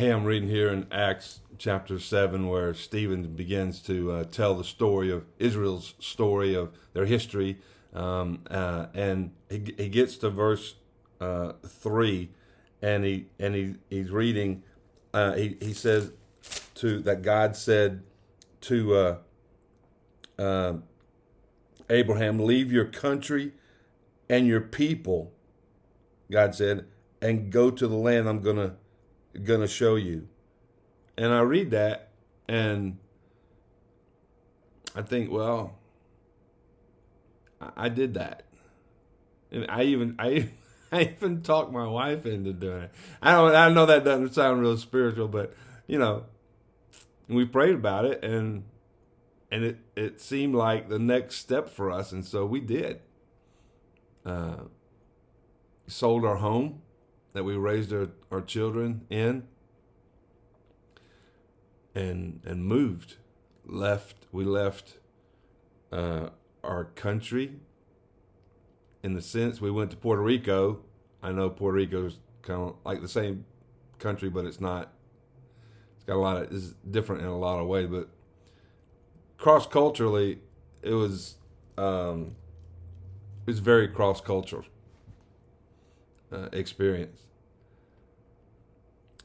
Hey, I'm reading here in Acts chapter 7 where Stephen begins to tell the story of Israel's story of their history. And he gets to verse 3 and he's reading. He says that God said to Abraham, leave your country and your people, God said, and go to the land I'm gonna show you. And I read that and I think, well, I did that. And I even talked my wife into doing it. I know that doesn't sound real spiritual, but we prayed about it and it seemed like the next step for us, and so we did. Sold our home that we raised our children in, and moved. We left our country. In the sense, we went to Puerto Rico. I know Puerto Rico's kind of like the same country, but it's not. It's different in a lot of ways. But cross culturally, it was very cross cultural experience.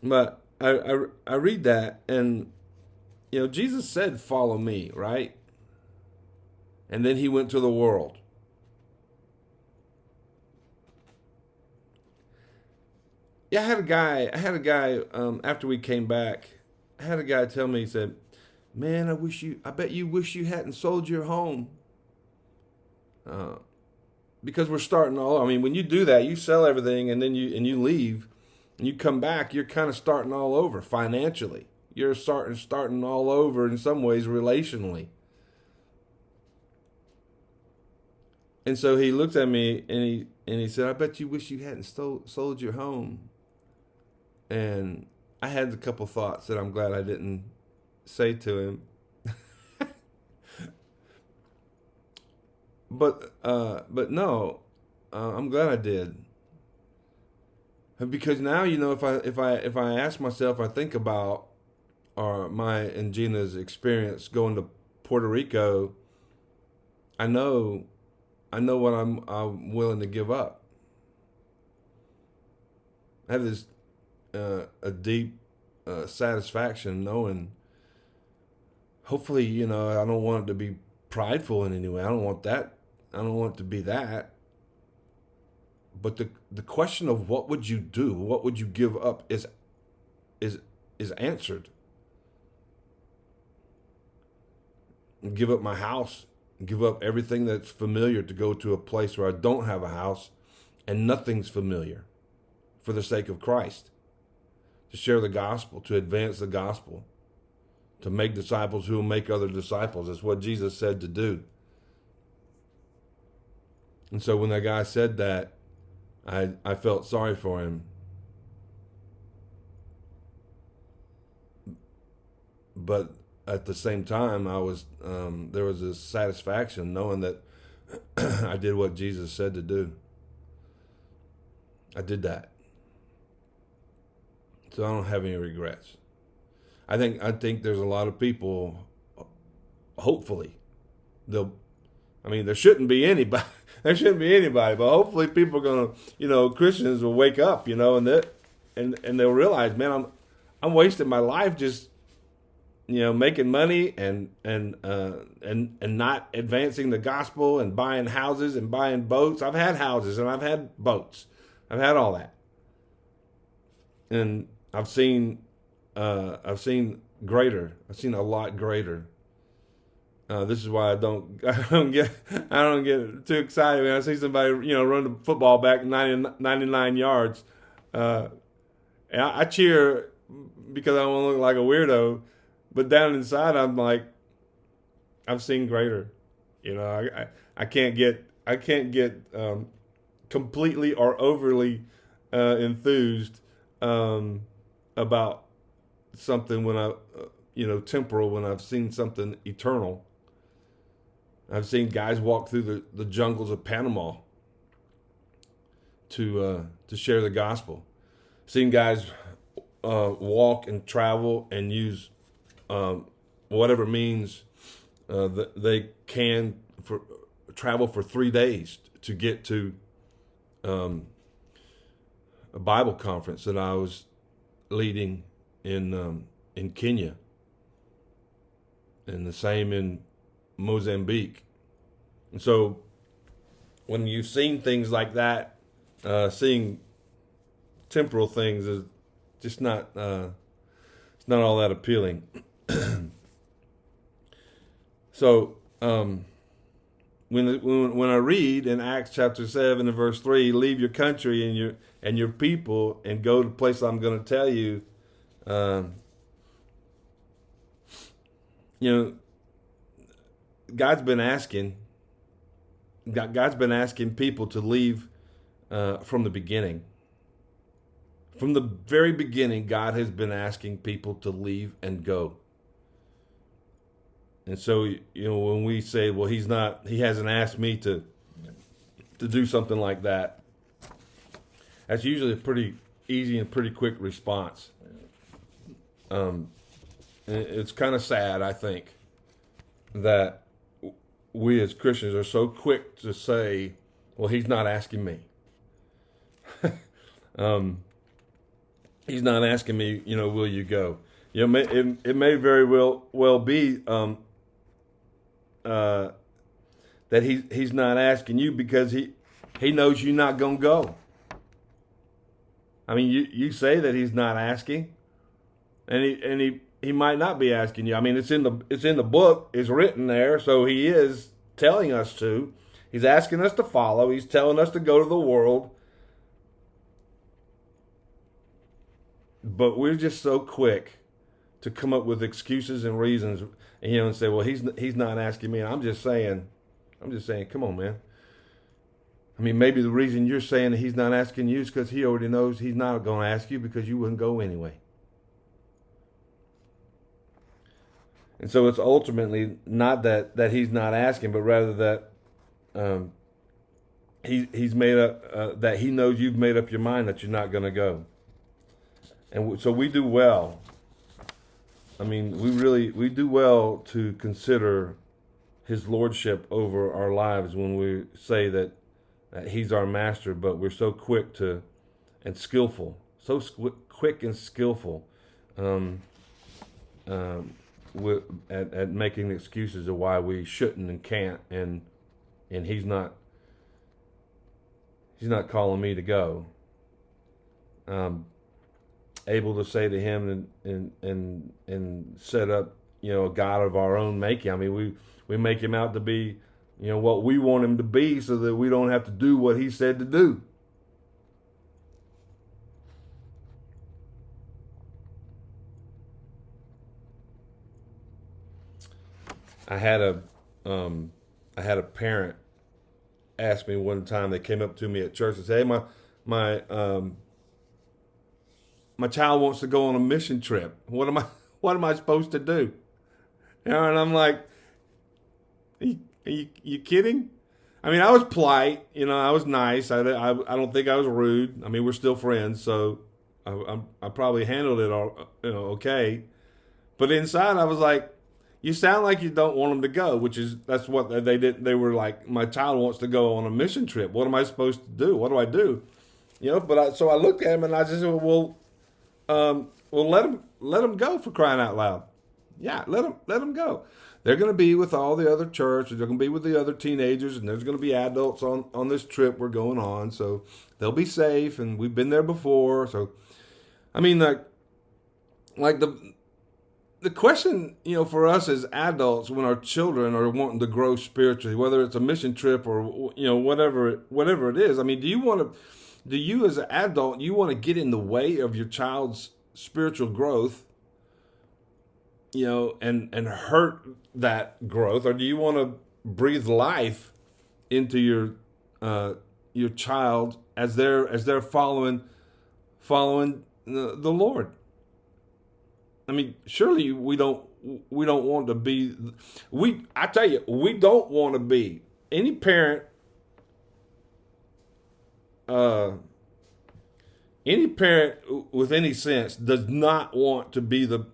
But I read that, and Jesus said, "Follow me," right? And then he went to the world. Yeah, I had a guy after we came back. I had a guy tell me, he said, "Man, I bet you wish you hadn't sold your home." Because we're starting all. I mean, when you do that, you sell everything and then you leave, and you come back, you're kind of starting all over financially. You're starting all over in some ways relationally. And so he looked at me and he said, "I bet you wish you hadn't sold your home." And I had a couple thoughts that I'm glad I didn't say to him. But no, I'm glad I did. Because now, if I ask myself, I think about my and Gina's experience going to Puerto Rico, I know what I'm willing to give up. I have this a deep satisfaction knowing. Hopefully, I don't want it to be prideful in any way. I don't want that. I don't want it to be that. But the question of what would you do, what would you give up, is answered. Give up my house, give up everything that's familiar to go to a place where I don't have a house and nothing's familiar, for the sake of Christ, to share the gospel, to advance the gospel, to make disciples who will make other disciples. That's what Jesus said to do. And so when that guy said that, I felt sorry for him. But at the same time, there was this satisfaction knowing that I did what Jesus said to do. I did that. So I don't have any regrets. I think there's a lot of people, hopefully, there shouldn't be anybody. There shouldn't be anybody, but hopefully people are gonna, Christians will wake up, and they'll realize, man, I'm wasting my life just, making money and not advancing the gospel and buying houses and buying boats. I've had houses and I've had boats. I've had all that, and I've seen greater. I've seen a lot greater. This is why I don't get too excited when I see somebody run the football back 99 yards. And I cheer because I don't want to look like a weirdo, but down inside I'm like, I've seen greater. I can't get completely or overly enthused about something when I temporal, when I've seen something eternal. I've seen guys walk through the jungles of Panama to share the gospel. Seen guys walk and travel and use whatever means that they can for travel for 3 days to get to a Bible conference that I was leading in Kenya, and the same in Mozambique. And so when you've seen things like that, seeing temporal things is just not it's not all that appealing. So when I read in Acts chapter 7 and verse 3, leave your country and your people and go to the place I'm going to tell you, you know, God's been asking people to leave from the beginning. From the very beginning, God has been asking people to leave and go. And so, you know, when we say, well, he hasn't asked me to do something like that, that's usually a pretty easy and pretty quick response. It's kind of sad, I think, that we as Christians are so quick to say, well, he's not asking me. He's not asking me, you know, will you go? You know, it may very well be that he's not asking you because he knows you're not gonna go. I mean, you say that he's not asking, and he might not be asking you. I mean, it's in the book, it's written there, so he is telling us to. He's asking us to follow. He's telling us to go to the world. But we're just so quick to come up with excuses and reasons, and, you know, and say, well, he's not asking me. And I'm just saying, come on, man. I mean, maybe the reason you're saying that he's not asking you is because he already knows he's not going to ask you because you wouldn't go anyway. And so it's ultimately not that he's not asking, but rather that he's made up, that he knows you've made up your mind that you're not going to go. And so we do well. I mean, we do well to consider his lordship over our lives when we say that he's our master, but we're so quick and skillful, quick and skillful at making excuses of why we shouldn't and can't, and he's not calling me to go. Able to say to him and set up, you know, a God of our own making. I mean, we make him out to be, you know, what we want him to be, so that we don't have to do what he said to do. I had a parent ask me one time. They came up to me at church and said, "Hey, my child wants to go on a mission trip. What am I supposed to do?" You know, and I'm like, are you kidding? I mean, I was polite, you know, I was nice. I don't think I was rude. I mean, we're still friends, so I probably handled it all, you know, okay. But inside, I was like, you sound like you don't want them to go, that's what they did. They were like, my child wants to go on a mission trip. What am I supposed to do? What do I do? You know, so I looked at him and I just said, well, let them go, for crying out loud. Yeah, let them go. They're going to be with all the other church. They're going to be with the other teenagers, and there's going to be adults on this trip we're going on. So they'll be safe, and we've been there before. So, I mean, like the question, you know, for us as adults, when our children are wanting to grow spiritually, whether it's a mission trip or, you know, whatever it is. I mean, do you as an adult, you want to get in the way of your child's spiritual growth, you know, and hurt that growth, or do you want to breathe life into your child as they're following the Lord? I mean, surely we don't want to be. I tell you, we don't want to be. Any parent, you Any parent with any sense does not want to be the,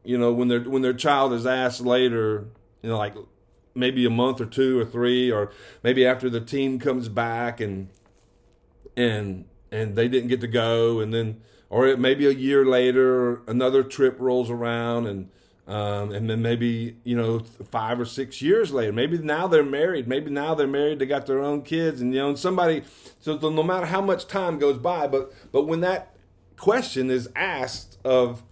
when their child is asked later, like maybe a month or two or three, or maybe after the team comes back and they didn't get to go, and then, or maybe a year later another trip rolls around, and then maybe 5 or 6 years later, maybe now they're married, they got their own kids, and somebody. So no matter how much time goes by, but when that question is asked of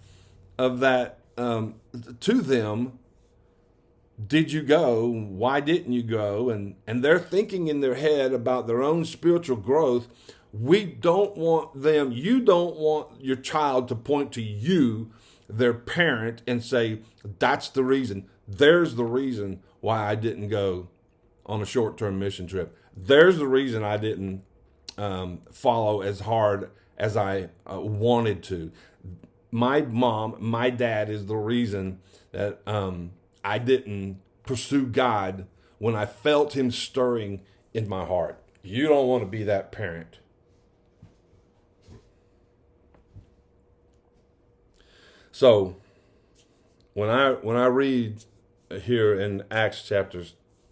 that to them, did you go? Why didn't you go? And they're thinking in their head about their own spiritual growth. We don't want them. You don't want your child to point to you, their parent, and say, that's the reason. There's the reason why I didn't go on a short-term mission trip. There's the reason I didn't follow as hard as I wanted to. My mom, my dad is the reason that I didn't pursue God when I felt him stirring in my heart. You don't want to be that parent. So when I read here in Acts chapter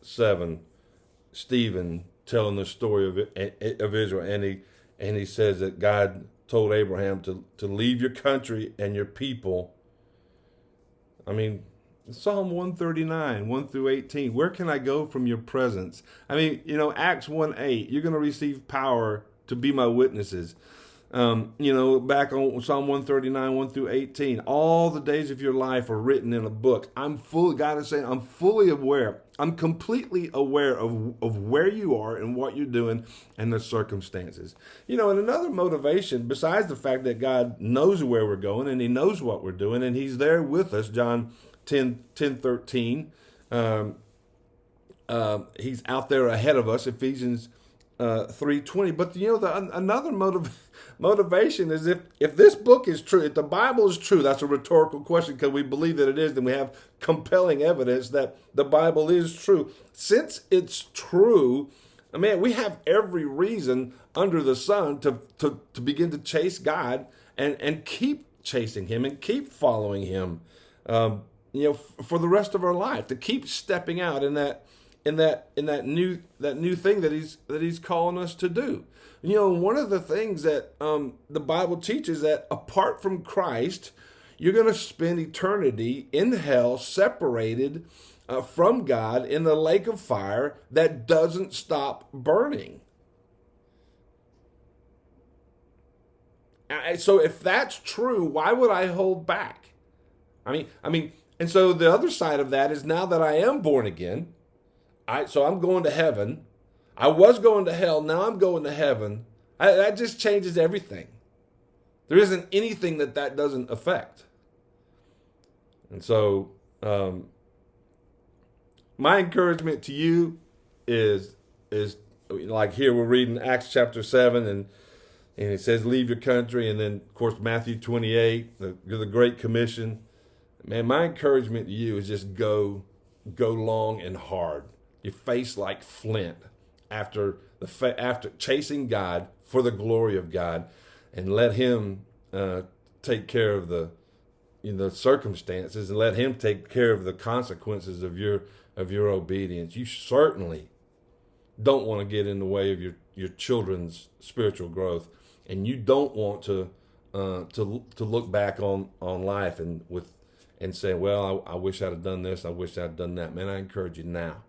7, Stephen telling the story of Israel, and he says that God told Abraham to leave your country and your people. I mean, Psalm 139, 1 through 18, where can I go from your presence? I mean, Acts 1:8, you're going to receive power to be my witnesses. Back on Psalm 139, 1 through 18, all the days of your life are written in a book. God is saying, I'm fully aware. I'm completely aware of where you are and what you're doing and the circumstances. And another motivation, besides the fact that God knows where we're going and he knows what we're doing and he's there with us, John 10:13. He's out there ahead of us, Ephesians 3:20. But another motivation is if this book is true, if the Bible is true. That's a rhetorical question because we believe that it is, then we have compelling evidence that the Bible is true. Since it's true, we have every reason under the sun to begin to chase God and keep chasing him and keep following him, for the rest of our life, to keep stepping out in that new thing that he's calling us to do. One of the things that the Bible teaches, that apart from Christ, you're going to spend eternity in hell, separated from God in the lake of fire that doesn't stop burning. So if that's true, why would I hold back? And so the other side of that is, now that I am born again, so I'm going to heaven. I was going to hell. Now I'm going to heaven. That just changes everything. There isn't anything that doesn't affect. And so my encouragement to you is like here we're reading Acts chapter 7, and it says leave your country, and then of course Matthew 28, the Great Commission. Man, my encouragement to you is just go long and hard. Your face like flint after chasing God for the glory of God, and let him take care of the circumstances, and let him take care of the consequences of your obedience. You certainly don't want to get in the way of your children's spiritual growth, and you don't want to look back on life and say, well, I wish I'd have done this, I wish I'd have done that. Man, I encourage you now.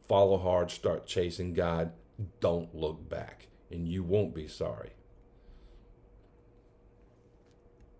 Follow hard, start chasing God. Don't look back, and you won't be sorry.